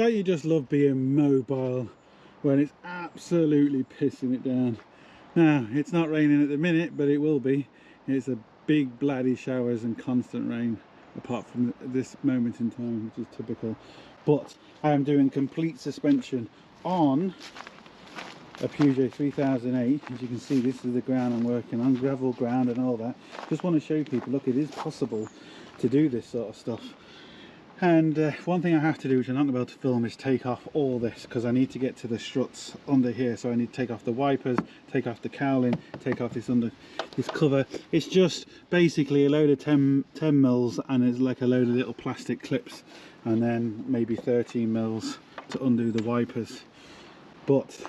Don't you just love being mobile when it's absolutely pissing it down? Now, it's not raining at the minute, but it will be. It's a big bloody showers and constant rain, apart from this moment in time, which is typical. But I am doing complete suspension on a Peugeot 3008. As you can see, this is the ground I'm working on, gravel ground and all that. Just want to show people, look, it is possible to do this sort of stuff. And one thing I have to do, which I'm not going to be able to film, is take off all this, because I need to get to the struts under here. So I need to take off the wipers, take off the cowling, take off this cover. It's just basically a load of 10 mils, and it's like a load of little plastic clips, and then maybe 13 mils to undo the wipers. But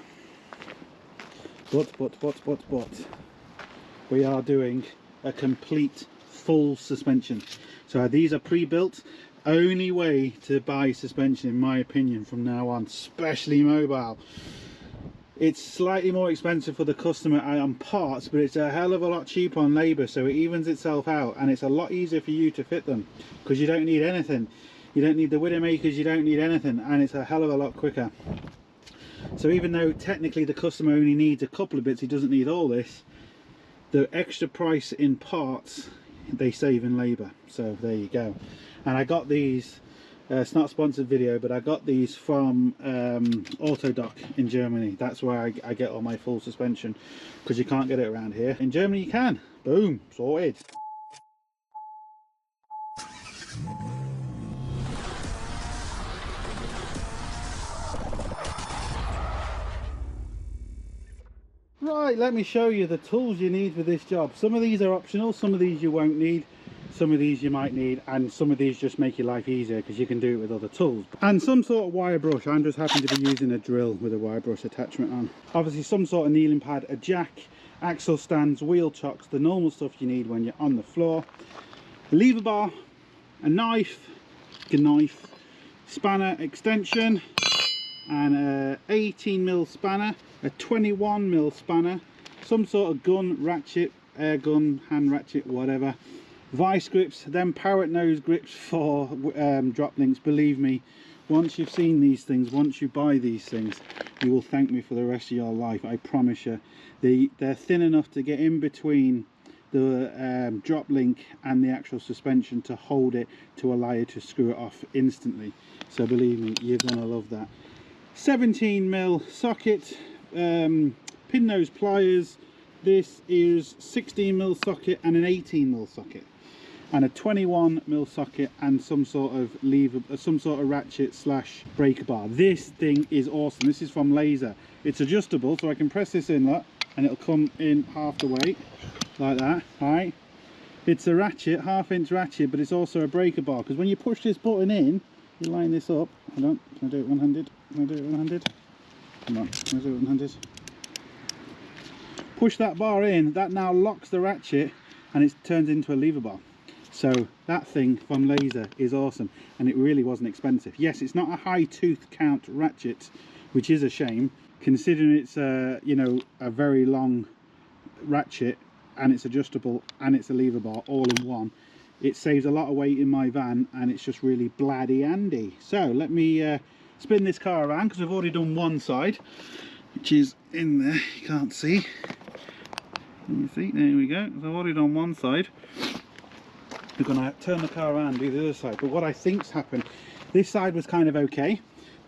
we are doing a complete full suspension. So these are pre-built. Only way to buy suspension, in my opinion, from now on, especially mobile. It's slightly more expensive for the customer on parts, but it's a hell of a lot cheaper on labour, so it evens itself out, and it's a lot easier for you to fit them, because you don't need anything. You don't need the widowmakers, you don't need anything, and it's a hell of a lot quicker. So even though technically the customer only needs a couple of bits, he doesn't need all this, the extra price in parts they save in labour. So there you go. And I got these, it's not a sponsored video, but I got these from Autodoc in Germany. That's where I get all my full suspension, because you can't get it around here. In Germany you can. Boom, sorted. Right, let me show you the tools you need for this job. Some of these are optional, some of these you won't need. Some of these you might need, and some of these just make your life easier because you can do it with other tools. And some sort of wire brush. I'm just happen to be using a drill with a wire brush attachment on. Obviously some sort of kneeling pad, a jack, axle stands, wheel chocks, the normal stuff you need when you're on the floor. A lever bar, a knife, spanner extension, and a 18mm spanner, a 21mm spanner, some sort of gun, ratchet, air gun, hand ratchet, whatever. Vice grips, then parrot nose grips for drop links. Believe me, once you've seen these things, once you buy these things, you will thank me for the rest of your life, I promise you. They're thin enough to get in between the drop link and the actual suspension to hold it, to allow you to screw it off instantly. So believe me, you're gonna love that. 17mm socket, pin nose pliers. This is 16mm socket and an 18mm socket, and a 21mm socket, and some sort of lever, some sort of ratchet slash breaker bar. This thing is awesome. This is from Laser. It's adjustable, so I can press this in, look, and it'll come in half the weight like that. Right, it's a ratchet, half-inch ratchet, but it's also a breaker bar, because when you push this button in, you line this up. Hold on, can I do it one-handed? Can I do it one-handed? Come on, can I do it one-handed? Push that bar in, that now locks the ratchet, and it turns into a lever bar. So that thing from Laser is awesome, and it really wasn't expensive. Yes, it's not a high tooth count ratchet, which is a shame, considering it's you know, a very long ratchet, and it's adjustable, and it's a lever bar all in one. It saves a lot of weight in my van, and it's just really bloody handy. So let me spin this car around, because we've already done one side, which is in there. You can't see. Can you see? There we go. So I've already done one side. We're going to turn the car around and do the other side. But what I think's happened, this side was kind of okay.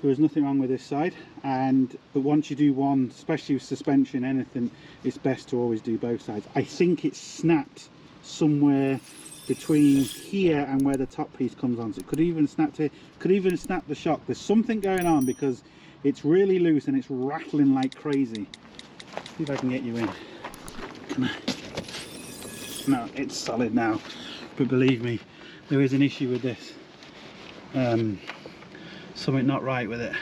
There was nothing wrong with this side. But once you do one, especially with suspension, anything, it's best to always do both sides. I think it's snapped somewhere between here and where the top piece comes on. So it could even snap to, could even snap the shock. There's something going on, because it's really loose and it's rattling like crazy. See if I can get you in. Come on. No, it's solid now. But believe me, there is an issue with this. Something not right with it,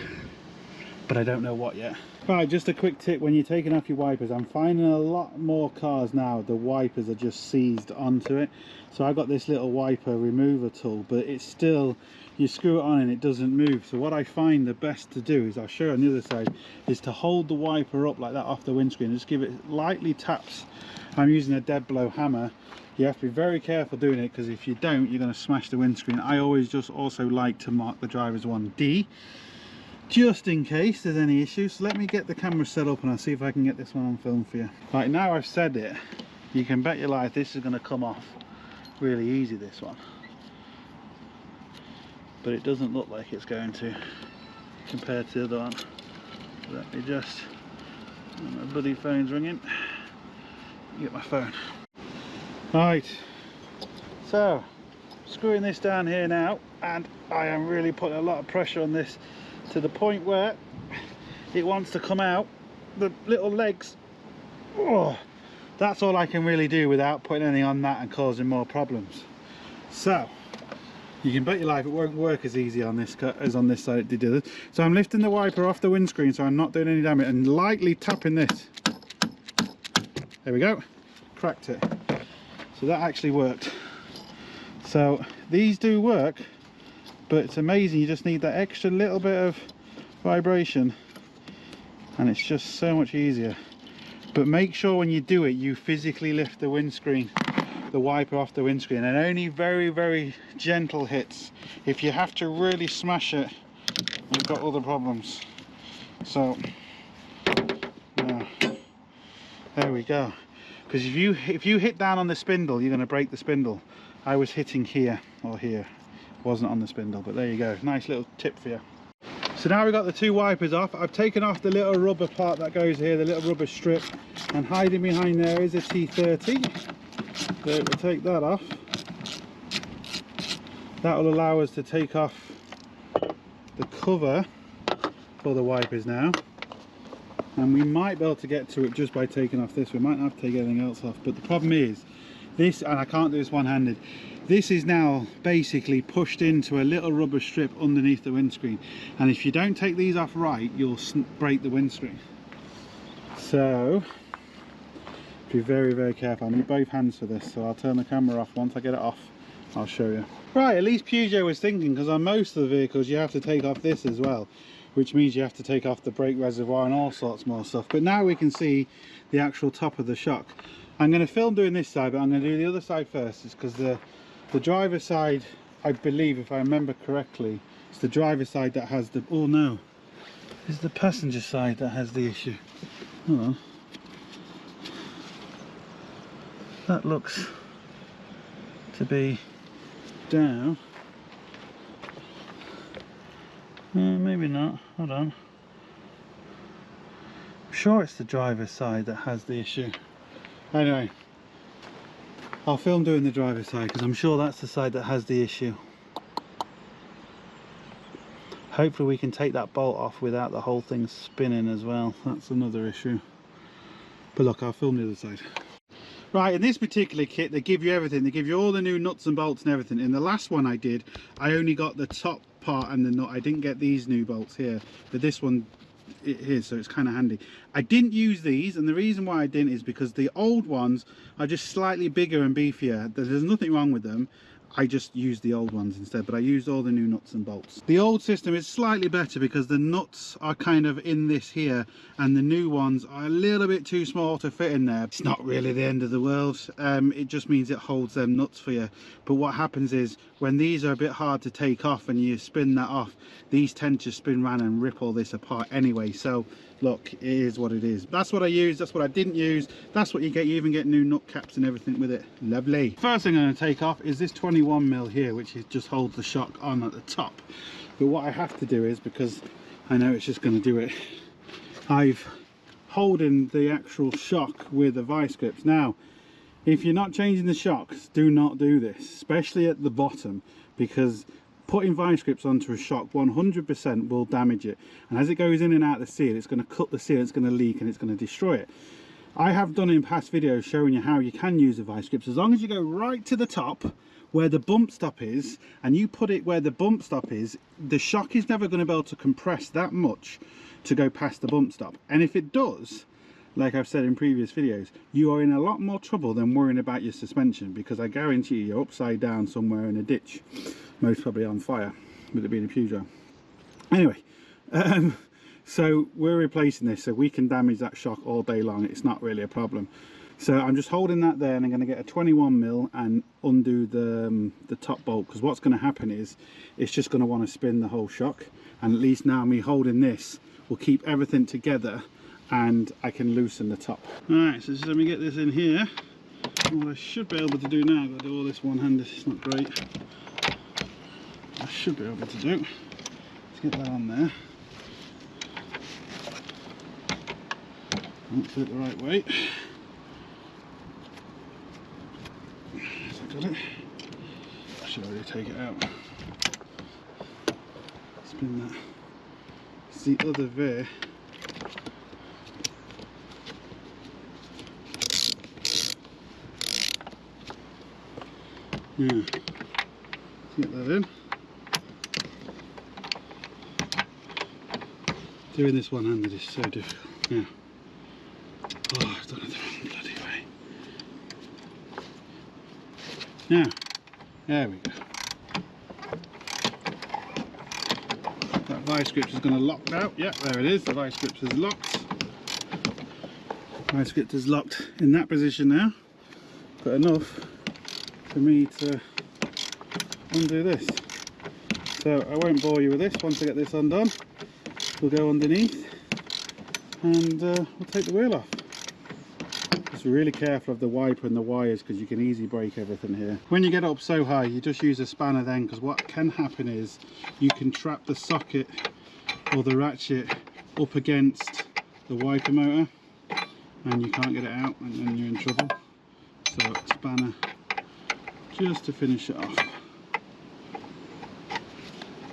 but I don't know what yet. Right, just a quick tip: when you're taking off your wipers, I'm finding a lot more cars now, the wipers are just seized onto it. So I got this little wiper remover tool, but it's still, you screw it on and it doesn't move. So what I find the best to do is, I'll show you on the other side, is to hold the wiper up like that off the windscreen, just give it lightly taps. I'm using a dead blow hammer. You have to be very careful doing it, because if you don't, you're going to smash the windscreen. I always just also like to mark the driver's 1D, just in case there's any issues. So let me get the camera set up and I'll see if I can get this one on film for you. Right, now I've said it, you can bet your life this is going to come off really easy, this one. But it doesn't look like it's going to compared to the other one. Let me just, my bloody phone's ringing. Get my phone. Right, so screwing this down here now, and I am really putting a lot of pressure on this to the point where it wants to come out. The little legs, oh, that's all I can really do without putting anything on that and causing more problems. So you can bet your life it won't work as easy on this cut as on this side it did the other. So I'm lifting the wiper off the windscreen so I'm not doing any damage and lightly tapping this. There we go, cracked it. So that actually worked. So these do work, but it's amazing, you just need that extra little bit of vibration and it's just so much easier. But make sure when you do it you physically lift the windscreen, the wiper off the windscreen, and only very, very gentle hits. If you have to really smash it, you've got other problems. So yeah, there we go. Because if you hit down on the spindle, you're going to break the spindle. I was hitting here or here, wasn't on the spindle, but there you go, nice little tip for you. So now we've got the two wipers off. I've taken off the little rubber part that goes here, the little rubber strip, and hiding behind there is a T30. So we'll take that off. That will allow us to take off the cover for the wipers now, and we might be able to get to it just by taking off this. We might have to take everything else off, but the problem is this, and I can't do this one-handed, this is now basically pushed into a little rubber strip underneath the windscreen, and if you don't take these off right you'll break the windscreen. So be very, very careful. I need both hands for this, so I'll turn the camera off. Once I get it off I'll show you. Right, at least Peugeot was thinking, because on most of the vehicles you have to take off this as well, which means you have to take off the brake reservoir and all sorts more stuff. But now we can see the actual top of the shock. I'm going to film doing this side, but I'm going to do the other side first, is because the driver's side, I believe, if I remember correctly, it's the driver's side that has the, oh no, it's the passenger side that has the issue. Oh, that looks to be down. Maybe not, hold on. I'm sure it's the driver's side that has the issue. Anyway, I'll film doing the driver's side because I'm sure that's the side that has the issue. Hopefully we can take that bolt off without the whole thing spinning as well. That's another issue. But look, I'll film the other side. Right, in this particular kit they give you everything. They give you all the new nuts and bolts and everything. In the last one I did, I only got the top part and the nut. I didn't get these new bolts here, but this one it is, so it's kind of handy. I didn't use these, and the reason why I didn't is because the old ones are just slightly bigger and beefier. There's nothing wrong with them. I just used the old ones instead, but I used all the new nuts and bolts. The old system is slightly better because the nuts are kind of in this here, and the new ones are a little bit too small to fit in there. It's not really the end of the world. It just means it holds them nuts for you. But what happens is when these are a bit hard to take off and you spin that off, these tend to spin round and rip all this apart anyway. So look, it is what it is. That's what I used, that's what I didn't use, that's what you get. You even get new nut caps and everything with it. Lovely. First thing I'm going to take off is this 21mm here, which just holds the shock on at the top. But what I have to do is, because I know it's just going to do it, I've holding the actual shock with the vice grips. Now if you're not changing the shocks, do not do this, especially at the bottom, because putting vice grips onto a shock 100% will damage it, and as it goes in and out of the seal, it's going to cut the seal, it's going to leak, and it's going to destroy it. I have done in past videos showing you how you can use the vice grips. As long as you go right to the top where the bump stop is and you put it where the bump stop is, the shock is never going to be able to compress that much to go past the bump stop. And if it does, like I've said in previous videos, you are in a lot more trouble than worrying about your suspension, because I guarantee you you're upside down somewhere in a ditch, most probably on fire, with it being a Peugeot. Anyway, so we're replacing this, so we can damage that shock all day long. It's not really a problem. So I'm just holding that there, and I'm going to get a 21mm and undo the top bolt, because what's going to happen is it's just going to want to spin the whole shock, and at least now me holding this will keep everything together and I can loosen the top. Alright, so just let me get this in here. What I should be able to do now, I've got to do all this one-handed, it's not great. I should be able to do, let's get that on there. Don't put it the right way. Got it. I should already take it out. Spin that. It's the other there. Yeah. Let's get that in. Doing this one-handed is so difficult. Yeah. Oh, I've done it the wrong bloody way. Now, there we go. That vice grip is going to lock out. Yeah, there it is. The vice grip is locked. Vice grip is locked in that position now, but enough for me to undo this. So I won't bore you with this. Once I get this undone, we'll go underneath and we'll take the wheel off. Just really careful of the wiper and the wires, because you can easily break everything here. When you get up so high, you just use a spanner then, because what can happen is you can trap the socket or the ratchet up against the wiper motor and you can't get it out, and then you're in trouble. So spanner just to finish it off.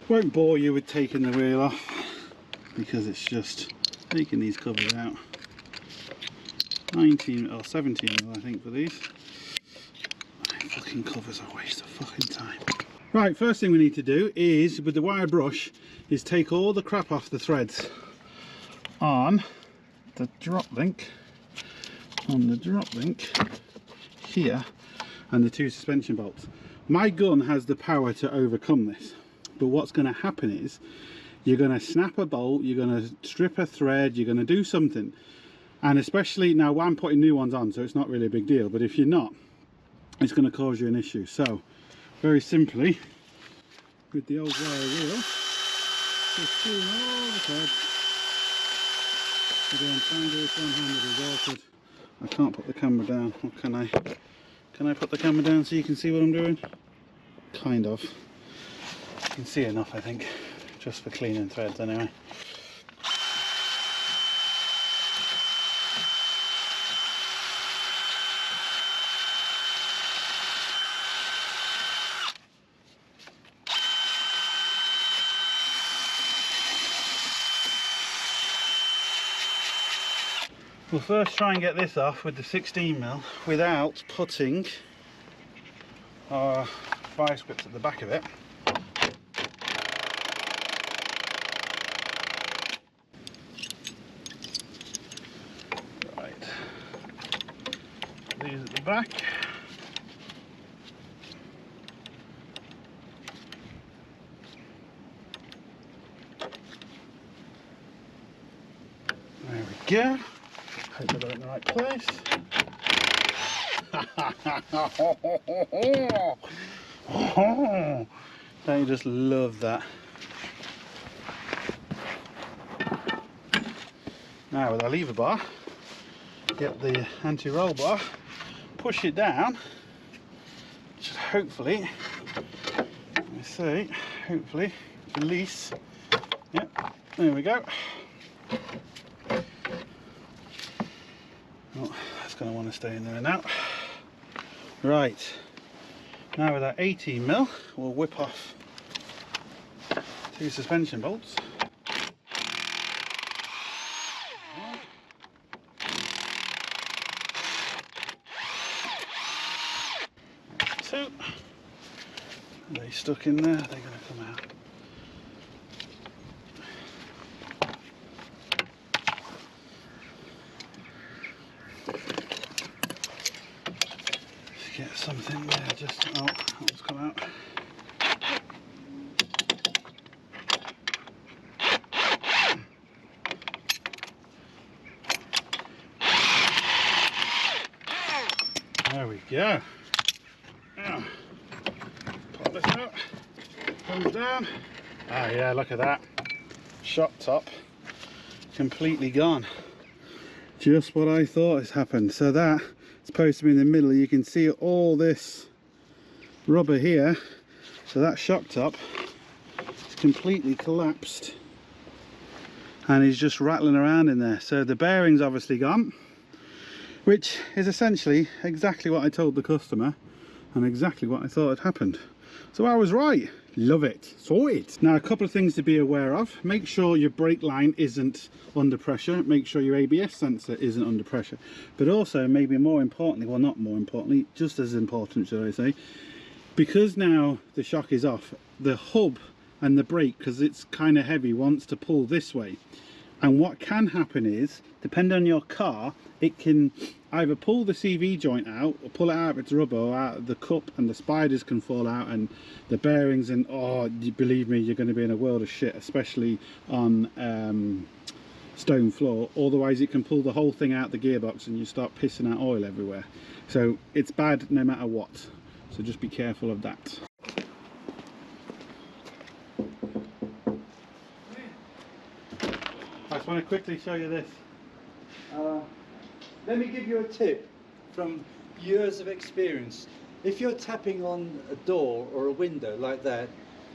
Won't bore you with taking the wheel off, because it's just taking these covers out. 19 or 17mm I think for these. Fucking covers are a waste of fucking time. Right, first thing we need to do is, with the wire brush, is take all the crap off the threads on the drop link, here, and the two suspension bolts. My gun has the power to overcome this, but what's going to happen is you're going to snap a bolt, you're going to strip a thread, you're going to do something. And especially now, I'm putting new ones on, so it's not really a big deal, but if you're not, it's going to cause you an issue. So very simply, with the old wire wheel, just clean all the threads. Again, trying to do this one-handed is awkward. I can't put the camera down. Or can I? Can I put the camera down so you can see what I'm doing? Kind of. You can see enough, I think, just for cleaning threads anyway. We'll first try and get this off with the 16mm without putting our vice grips at the back of it. Right, these at the back. There we go. Hope I got it in the right place. Don't you just love that? Now with our lever bar, get the anti-roll bar, push it down, should hopefully, let me see, hopefully release. Yep, there we go. Oh, that's going to want to stay in there now. Right, now with our 18mm, we'll whip off two suspension bolts. Two. Are they stuck in there? They're going to come out. Get something there, just, oh, that's come out. go. Now, pop this out, comes down. Ah yeah, look at that. Shock top, completely gone. Just what I thought has happened. So that is supposed to be in the middle. You can see all this rubber here. So that shock top is completely collapsed and is just rattling around in there. So the bearing's obviously gone, which is essentially exactly what I told the customer and exactly what I thought had happened. So I was right. Love it. Sorted. Now a couple of things to be aware of. Make sure your brake line isn't under pressure. Make sure your ABS sensor isn't under pressure. But also, maybe more importantly, well not more importantly, just as important should I say, because now the shock is off, the hub and the brake, because it's kind of heavy, wants to pull this way. And what can happen is, depending on your car, it can either pull the CV joint out or pull it out of its rubber or out of the cup, and the spiders can fall out and the bearings, and oh, believe me, you're going to be in a world of shit, especially on stone floor. Otherwise it can pull the whole thing out the gearbox and you start pissing out oil everywhere. So it's bad no matter what. So just be careful of that. I just want to quickly show you this. Let me give you a tip from years of experience. If you're tapping on a door or a window like that,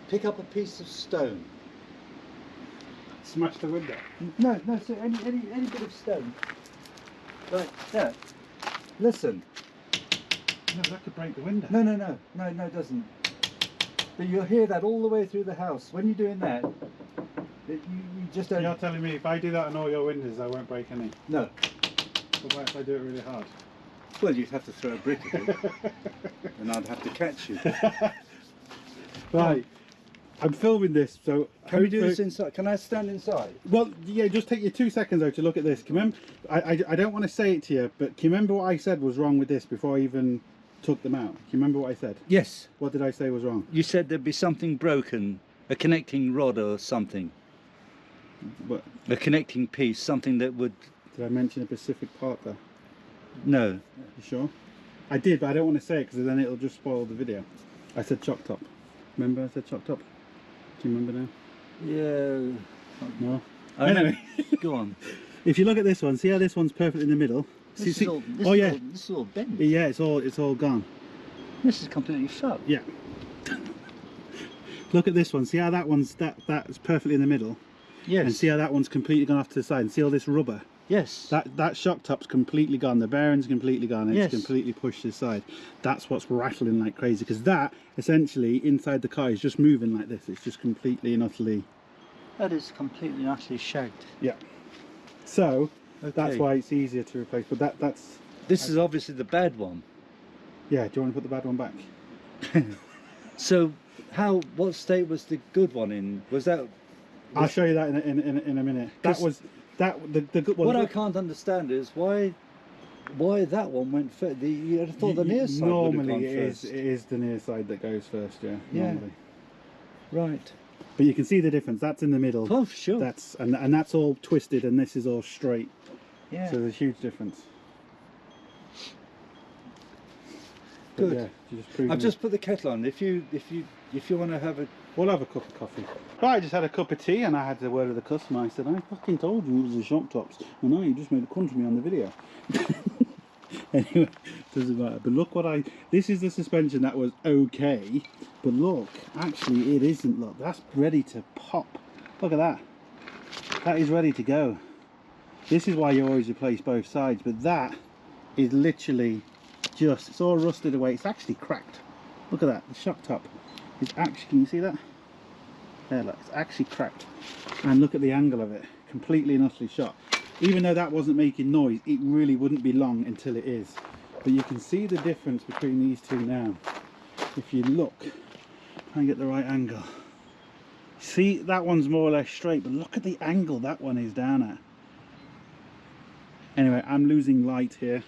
pick up a piece of stone. Smash the window? No, so any bit of stone. Like that. Listen. No, that could break the window. No, it doesn't. But you'll hear that all the way through the house. When you're doing that, you just don't... You're telling me if I do that on all your windows, I won't break any? No. But what if I do it really hard? Well, you'd have to throw a brick at it, and I'd have to catch you. Right, I'm filming this, so... Can we do this inside? Can I stand inside? Well, yeah, just take you 2 seconds though to look at this. Can you remember, I don't want to say it to you, but can you remember what I said was wrong with this before I even took them out? Can you remember what I said? Yes. What did I say was wrong? You said there'd be something broken, a connecting rod or something. What? A connecting piece, something that would... Did I mention a specific part there? No. You sure? I did, but I don't want to say it because then it'll just spoil the video. I said chock top. Remember I said chock top? Do you remember now? Yeah. No? Anyway. Go on. If you look at this one, see how this one's perfect in the middle? This is all bent. Yeah, it's all gone. This is completely fucked. Yeah. Look at this one. See how that one's that's perfectly in the middle? Yes. And see how that one's completely gone off to the side. And see all this rubber? Yes. That shock top's completely gone. The bearing's completely gone. And yes. It's completely pushed to the side. That's what's rattling like crazy. Because that, essentially, inside the car is just moving like this. It's just completely and utterly... That is completely and utterly shagged. Yeah. So, okay. That's why it's easier to replace. But that's... This is obviously the bad one. Yeah, do you want to put the bad one back? So, what state was the good one in? Was that... I'll show you that in a minute. That was... the good one. What I can't understand is why that one went first. You'd have thought the near side normally would have gone first. it is the near side that goes first, yeah. Normally. Right. But you can see the difference. That's in the middle. Oh, sure. That's and that's all twisted, and this is all straight. Yeah. So there's a huge difference. Good. But yeah, I've just put the kettle on. If you want to have a... We'll have a cup of coffee. Right, I just had a cup of tea and I had the word with the customer. I said, I fucking told you it was the shock tops. Well, no, you just made a cunt of me on the video. Anyway, doesn't matter. But look what this is the suspension that was okay. But look, actually it isn't. Look, that's ready to pop. Look at that. That is ready to go. This is why you always replace both sides. But that is literally just, it's all rusted away. It's actually cracked. Look at that, the shock top. It's actually, can you see that? There, look, it's actually cracked. And look at the angle of it, completely and utterly shot. Even though that wasn't making noise, it really wouldn't be long until it is. But you can see the difference between these two now. If you look, try and get the right angle. See, that one's more or less straight, but look at the angle that one is down at. Anyway, I'm losing light here.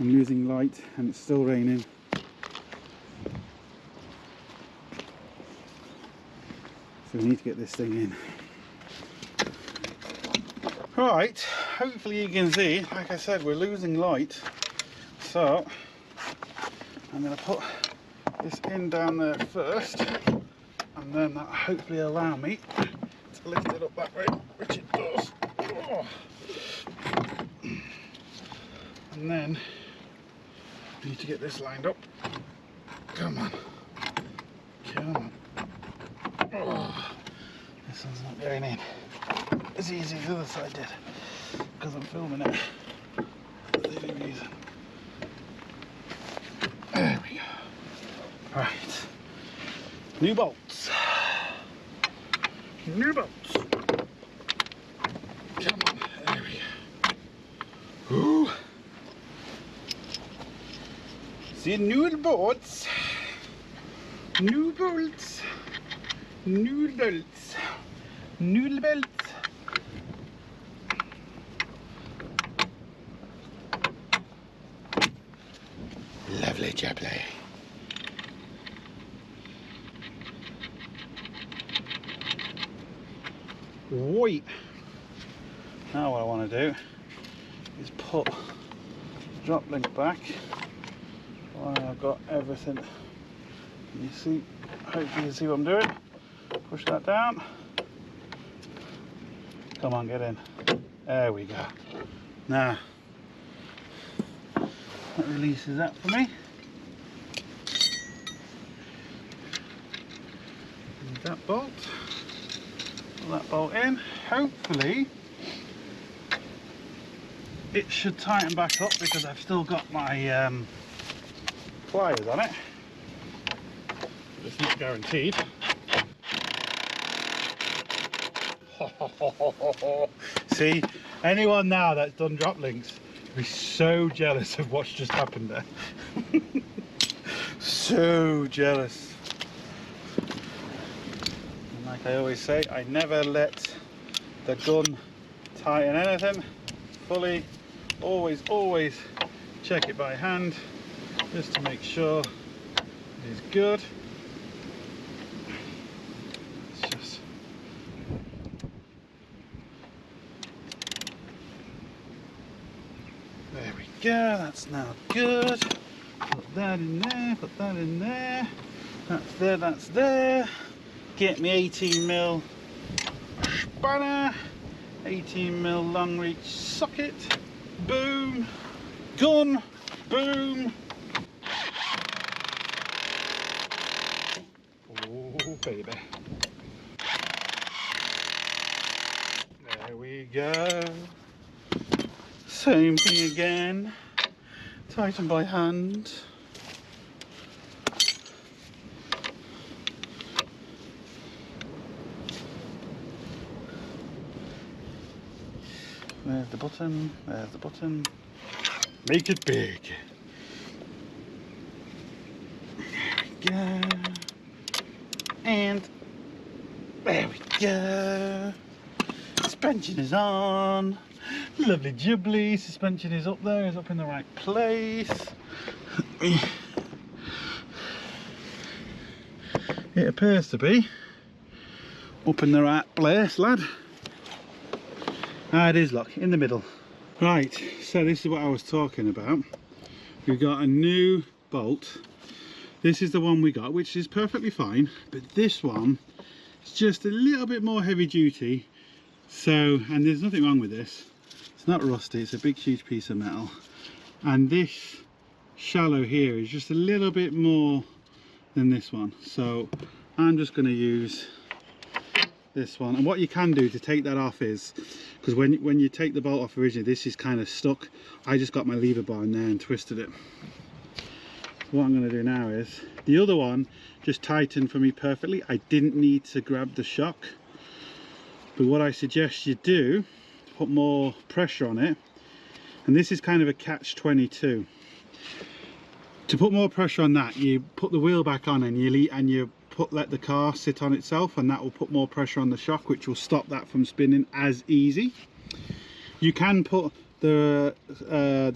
I'm losing light and it's still raining. So we need to get this thing in. Right, hopefully you can see, like I said, we're losing light. So I'm going to put this in down there first, and then that hopefully allow me to lift it up that way, which it does. Oh. And then I need to get this lined up. Come on. Come on. Oh. This one's not going in as easy as the other side did, because I'm filming it. That's the only reason. There we go. Right. New bolts. New bolts. Come on. There we go. Ooh. See, new bolts. New bolts. New bolts. New bolts. Lovely jubbly. Wait. Now what I want to do is put drop link back while I've got everything. Can you see? Hopefully you see what I'm doing. Push that down. Come on, get in. There we go. Now that releases that for me. And that bolt. Pull that bolt in. Hopefully it should tighten back up because I've still got my pliers on it. It's not guaranteed. See, anyone now that's done drop links will be so jealous of what's just happened there. So jealous. And like I always say, I never let the gun tighten anything fully. Always check it by hand just to make sure it is good. It's just there we go, that's now good. Put that in there, put that in there. That's there, that's there. Get me 18mm spanner, 18mm long reach socket. Boom, gun, boom. Oh baby. There we go. Same thing again. Tighten by hand. There's the button, there's the button. Make it big. There we go. And there we go. Suspension is on. Lovely jubbly. Suspension is up there, is up in the right place. It appears to be up in the right place, lad. Ah, it is, look, in the middle. Right, so this is what I was talking about. We've got a new bolt. This is the one we got, which is perfectly fine, but this one is just a little bit more heavy duty. So, and there's nothing wrong with this. It's not rusty, it's a big huge piece of metal. And this shallow here is just a little bit more than this one. So I'm just going to use this one. And what you can do to take that off is, because when you take the bolt off originally, this is kind of stuck. I just got my lever bar in there and twisted it. What I'm going to do now is, the other one just tightened for me perfectly. I didn't need to grab the shock. But what I suggest you do, put more pressure on it, and this is kind of a catch-22. To put more pressure on that, you put the wheel back on and you let the car sit on itself, and that will put more pressure on the shock, which will stop that from spinning as easy. You can put there's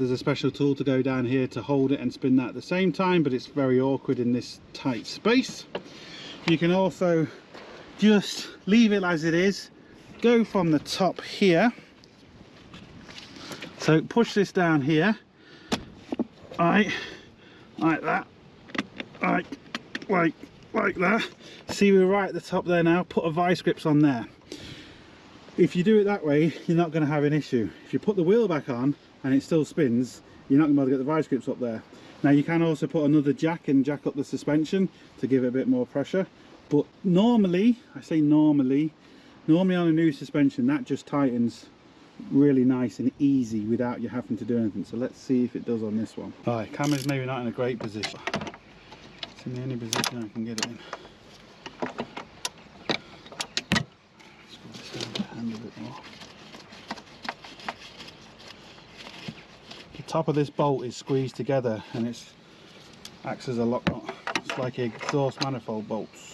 a special tool to go down here to hold it and spin that at the same time, but it's very awkward in this tight space. You can also just leave it as it is, go from the top here, so push this down here Right, like that, like that. See, we're right at the top there now. Put a vice grips on there. If you do it that way, you're not going to have an issue. If you put the wheel back on and it still spins, you're not going to be able to get the vice grips up there. Now you can also put another jack and jack up the suspension to give it a bit more pressure, but normally, I say normally on a new suspension that just tightens really nice and easy without you having to do anything. So let's see if it does on this one. Alright, camera's maybe not in a great position. It's in the only position I can get it in. Let's go this hand a bit more. The top of this bolt is squeezed together and it acts as a lock nut. It's like exhaust manifold bolts.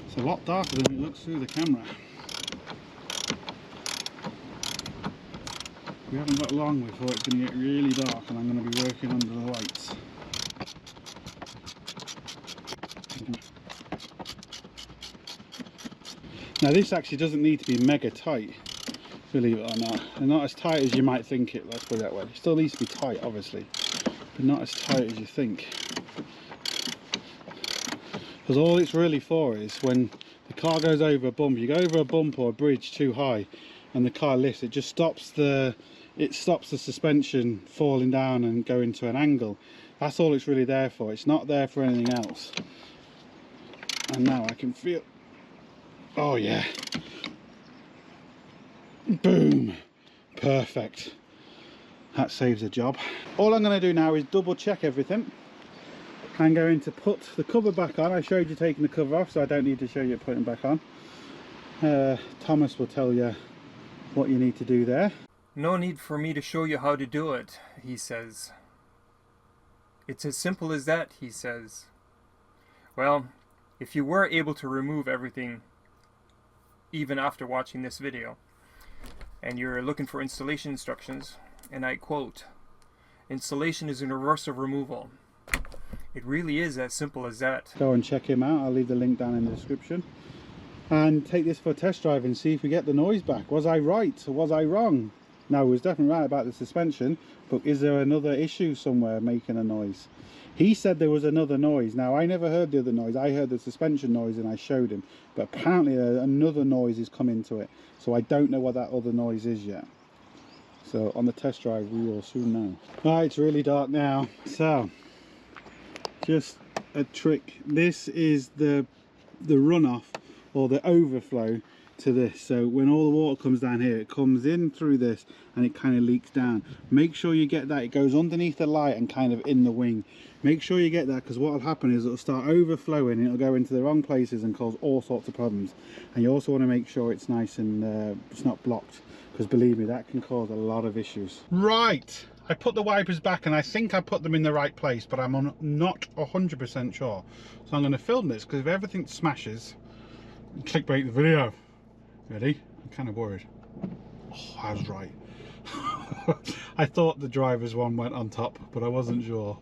It's a lot darker than it looks through the camera. We haven't got long before it's going to get really dark and I'm going to be working under the lights. Now this actually doesn't need to be mega tight, believe it or not, and not as tight as you might think it, let's put it that way. It still needs to be tight obviously, but not as tight as you think. Because all it's really for is when the car goes over a bump, you go over a bump or a bridge too high and the car lifts, it just stops the suspension falling down and going to an angle. That's all it's really there for. It's not there for anything else. And now I can feel, oh yeah, boom, perfect. That saves a job. All I'm going to do now is double check everything. I'm going to put the cover back on. I showed you taking the cover off, so I don't need to show you putting it back on. Thomas will tell you what you need to do there. No need for me to show you how to do it, he says. It's as simple as that, he says. Well, if you were able to remove everything, even after watching this video, and you're looking for installation instructions, and I quote, "Installation is in reverse of removal." It really is as simple as that. Go and check him out. I'll leave the link down in the description. And take this for a test drive and see if we get the noise back. Was I right or was I wrong? No, I was definitely right about the suspension, but is there another issue somewhere making a noise? He said there was another noise. Now, I never heard the other noise. I heard the suspension noise and I showed him. But apparently another noise is coming to it. So I don't know what that other noise is yet. So on the test drive, we will soon know. Right, it's really dark now. So, just a trick. This is the runoff or the overflow to this. So when all the water comes down here, it comes in through this and it kind of leaks down. Make sure you get that. It goes underneath the light and kind of in the wing. Make sure you get that, because what will happen is it'll start overflowing and it'll go into the wrong places and cause all sorts of problems. And you also want to make sure it's nice and it's not blocked, because believe me, that can cause a lot of issues. Right, I put the wipers back and I think I put them in the right place, but I'm not 100% sure. So I'm going to film this, because if everything smashes, clickbait the video. Ready? I'm kind of worried. Oh, I was right. I thought the driver's one went on top, but I wasn't sure.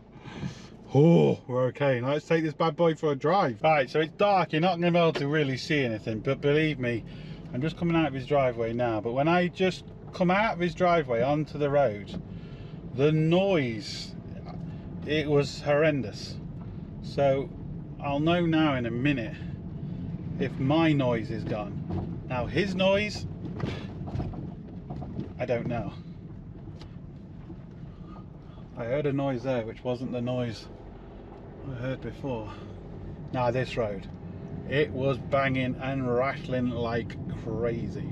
Oh, we're okay. Now let's take this bad boy for a drive. Right, so it's dark. You're not going to be able to really see anything, but believe me, I'm just coming out of his driveway now. But when I just come out of his driveway onto the road, the noise, it was horrendous. So I'll know now in a minute if my noise is gone. Now his noise, I don't know. I heard a noise there which wasn't the noise I heard before. Now this road, it was banging and rattling like crazy.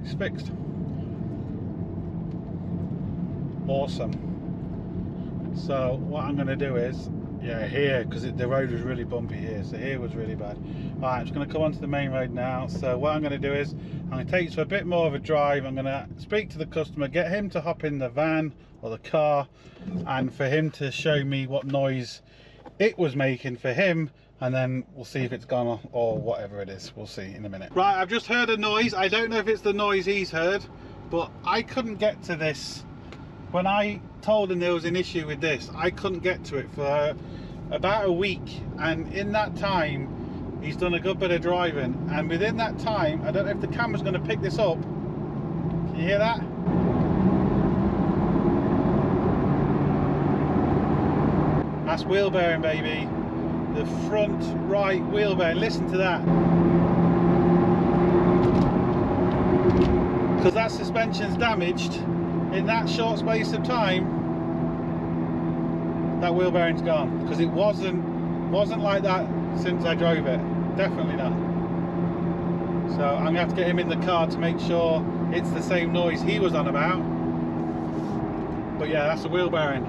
It's fixed. Awesome. So what I'm going to do is, yeah, here, because the road was really bumpy here, so here was really bad. Alright, I'm just going to come onto the main road now. So what I'm going to do is, I'm going to take you to a bit more of a drive. I'm going to speak to the customer, get him to hop in the van or the car, and for him to show me what noise it was making for him, and then we'll see if it's gone off or whatever it is. We'll see in a minute. Right, I've just heard a noise. I don't know if it's the noise he's heard, but I couldn't get to this. When I told him there was an issue with this, I couldn't get to it for about a week, and in that time he's done a good bit of driving, and within that time, I don't know if the camera's going to pick this up. Can you hear that? That's wheel bearing, baby. The front right wheel bearing. Listen to that. Because that suspension's damaged in that short space of time, that wheel bearing's gone. Because it wasn't like that since I drove it. Definitely not. So I'm gonna have to get him in the car to make sure it's the same noise he was on about. But yeah, that's the wheel bearing.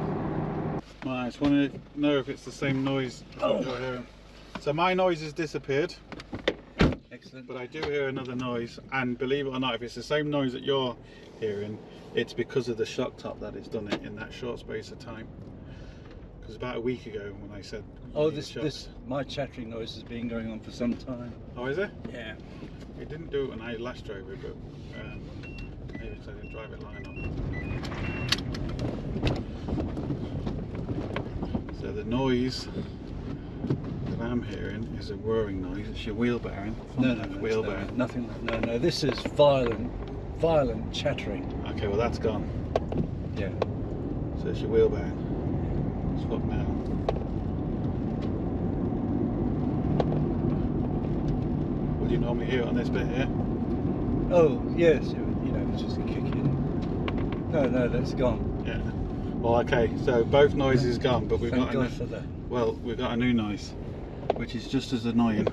Right, I just want to know if it's the same noise you're hearing. So my noise has disappeared. Excellent. But I do hear another noise, and believe it or not, if it's the same noise that you're hearing, it's because of the shock top that it's done it in that short space of time. Because about a week ago when I said, oh, my chattering noise has been going on for some time. Oh, is it? Yeah. It didn't do it when I last drove it, but maybe because I didn't drive it long enough. So the noise that I'm hearing is a whirring noise. It's your wheel bearing. No, wheel bearing. Nothing. No. This is violent chattering. Okay, well that's gone. Yeah. So it's your wheel bearing. It's up now. What do you normally hear on this bit here? Oh yes, it's just a kick in. No, that's gone. Yeah. Well, okay. So both noises gone, but we've Thank got God for that. well, we've got a new noise, which is just as annoying.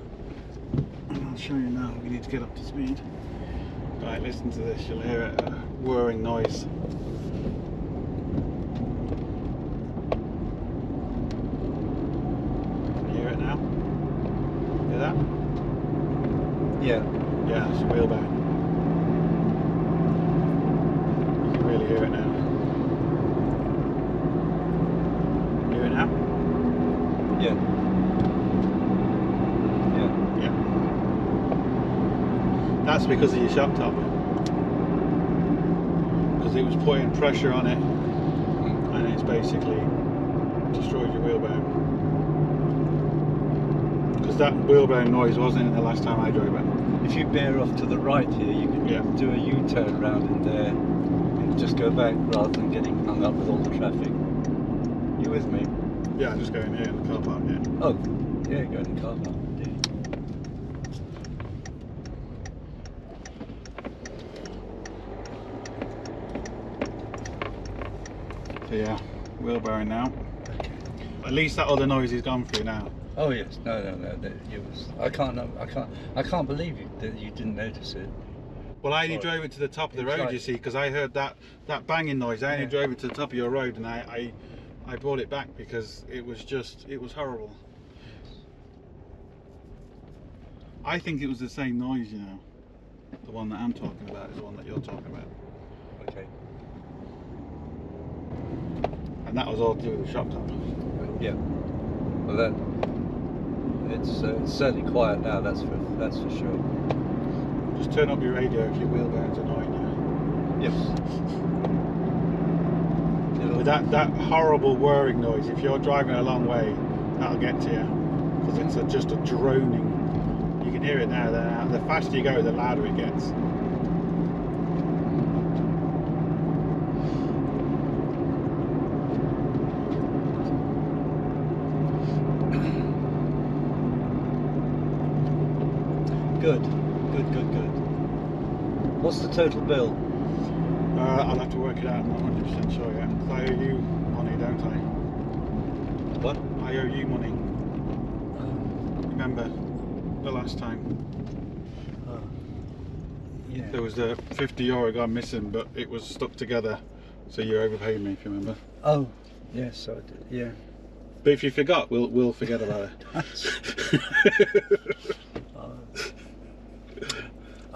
And I'll show you now. We need to get up to speed. Right, listen to this. You'll hear a whirring noise. Can you hear it now? Hear that? Yeah. Yeah, it's your wheel bearing. You can really hear it now. Hear it now? Yeah. Yeah. That's because of your shock top. Because it was putting pressure on it, and it's basically destroyed your wheel bearing. Because that wheel bearing noise wasn't in the last time I drove it. If you bear off to the right here, you can do a U-turn around in there and just go back rather than getting hung up with all the traffic. You with me? Yeah, I'm just going here in the car park, yeah. Oh, yeah, go in the car park. So yeah, wheel bearing now. Okay. At least that other noise is gone for you now. Oh yes, no. I can't believe that you didn't notice it. Well, I only drove it to the top of the road, you see, because I heard that banging noise. I only drove it to the top of your road, and I brought it back because it was horrible. I think it was the same noise, you know. The one that I'm talking about is the one that you're talking about. Okay. And that was all to do with the shock top. Yeah. Well, it's certainly quiet now. That's for sure. Just turn up your radio if your wheel bearing's annoying you. Yes. With that horrible whirring noise, if you're driving a long way, that'll get to you. Because it's just a droning. You can hear it now. The faster you go, the louder it gets. Good. What's the total bill? I'll have to work it out. I'm not 100% sure yet. I owe you money, don't I? What? I owe you money. Remember the last time? Yeah. There was the €50 gone missing, but it was stuck together. So you overpaid me, if you remember. Oh, yes, I did. Yeah. But if you forgot, we'll forget about it.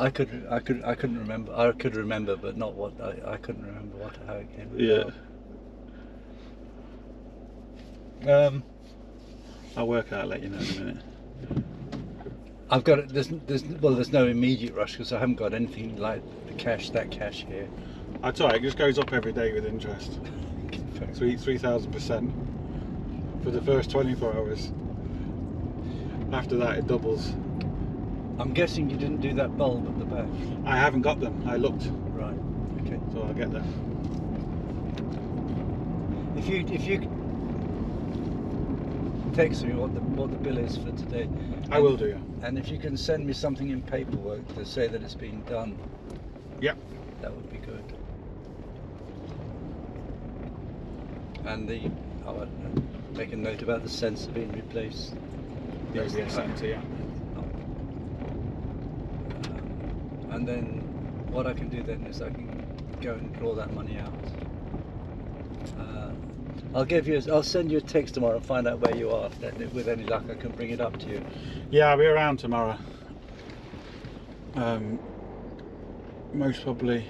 I couldn't remember. I could remember, but not what I couldn't remember how it came about. Yeah. I'll work out. Let you know in a minute. I've got it. There's no immediate rush because I haven't got anything like that cash here. That's alright. It just goes up every day with interest. 3,000% for the first 24 hours. After that it doubles. I'm guessing you didn't do that bulb at the back. I haven't got them. I looked, Right. Okay. so I'll get them. If you text me what the bill is for today. I will do, yeah. And if you can send me something in paperwork to say that it's been done. Yep. That would be good. And I'll make a note about the sensor being replaced. The ABS sensor, yeah. And then what I can do then is I can go and draw that money out. I'll send you a text tomorrow and find out where you are. Then with any luck I can bring it up to you. Yeah, I'll be around tomorrow. Most probably